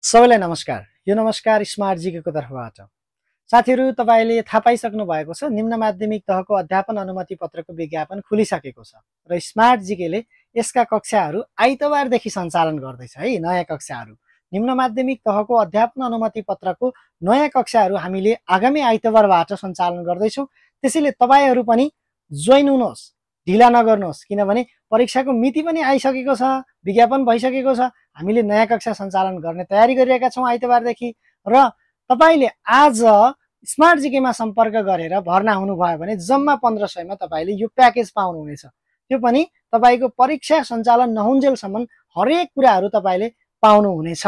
सबैलाई नमस्कार। यो नमस्कार स्मार्ट जीकेको तर्फबाट। साथीहरू, तपाईले थाहा पाइसक्नु भएको छ निम्न माध्यमिक तहको अध्यापन अनुमति पत्रको विज्ञापन खुलिसकेको छ र स्मार्ट जीकेले यसका कक्षाहरू आइतबारदेखि सञ्चालन गर्दैछ है। नयाँ कक्षाहरू निम्न माध्यमिक तहको अध्यापन अनुमति पत्रको नयाँ कक्षाहरू हामीले आगामी आइतबारबाट सञ्चालन गर्दैछौँ। त्यसैले तपाईहरू पनि जोइन हुनुहोस्, ढिला नगर्नुहोस्, किनभने परीक्षाको मिति पनि आइसकेको छ, विज्ञापन भइसकेको छ। हामीले नयाँ कक्षा सञ्चालन गर्ने तयारी गरिरहेका छौँ आइतबारदेखि। र तपाईले आज स्मार्ट जीकेमा सम्पर्क गरेर भर्ना हुनुभयो भने जम्मा 1500 मा तपाईले यो प्याकेज पाउनुहुनेछ। त्यो पनि तपाईको परीक्षा सञ्चालन नहुन्जेलसम्म हरेक कुराहरू तपाईले पाउनुहुनेछ।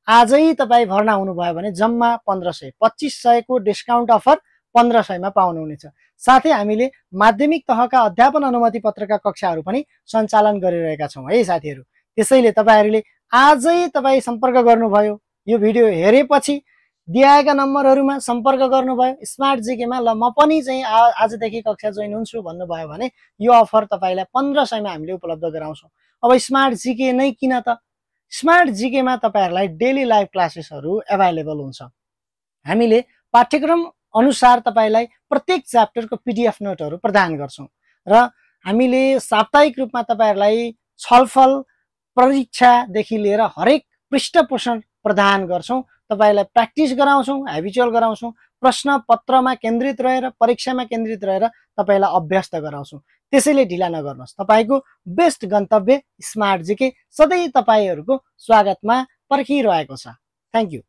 आजै तपाई भर्ना हुनुभयो भने जम्मा 1500, 2500 को डिस्काउन्ट अफर 1500 मा पाउनुहुनेछ। साथै हामीले माध्यमिक तहका अध्यापन अनुमति पत्रका कक्षाहरू पनि सञ्चालन गरिरहेका छौँ है साथीहरू। त्यसैले तपाईहरुले आजै तपाई सम्पर्क गर्नुभयो, यो भिडियो हेरेपछि दिएका नम्बरहरुमा सम्पर्क गर्नुभयो, स्मार्ट जीकेमा ल म पनि चाहिँ आजदेखि कक्षा जोइन हुन्छु भन्नुभयो भने यो अफर तपाईलाई 1500 मा हामीले उपलब्ध गराउँछौँ। अब स्मार्ट जीके नै किन त? स्मार्ट जीकेमा तपाईहरुलाई डेली लाइभ क्लासेसहरु अभाइलेबल हुन्छ। हामीले पाठ्यक्रम अनुसार तपाईलाई प्रत्येक च्याप्टरको पीडीएफ नोटहरु प्रदान गर्छौं र हामीले साप्ताहिक रूपमा तपाईहरुलाई छलफल, परीक्षादेखि लिएर हरेक पृष्ठ पोषण प्रदान गर्छौं। तपाईलाई प्र्याक्टिस गराउँछौं, ह्याबिचुअल गराउँछौं, प्रश्न पत्रमा केन्द्रित रहेर, परीक्षामा केन्द्रित रहेर तपाईलाई अभ्यस्त गराउँछौं। त्यसैले ढिला नगर्नुहोस्। तपाईको बेस्ट गन्तव्य स्मार्ट जीके सधैं तपाईहरुको स्वागतमा पर्खिरहेको छ। Thank you.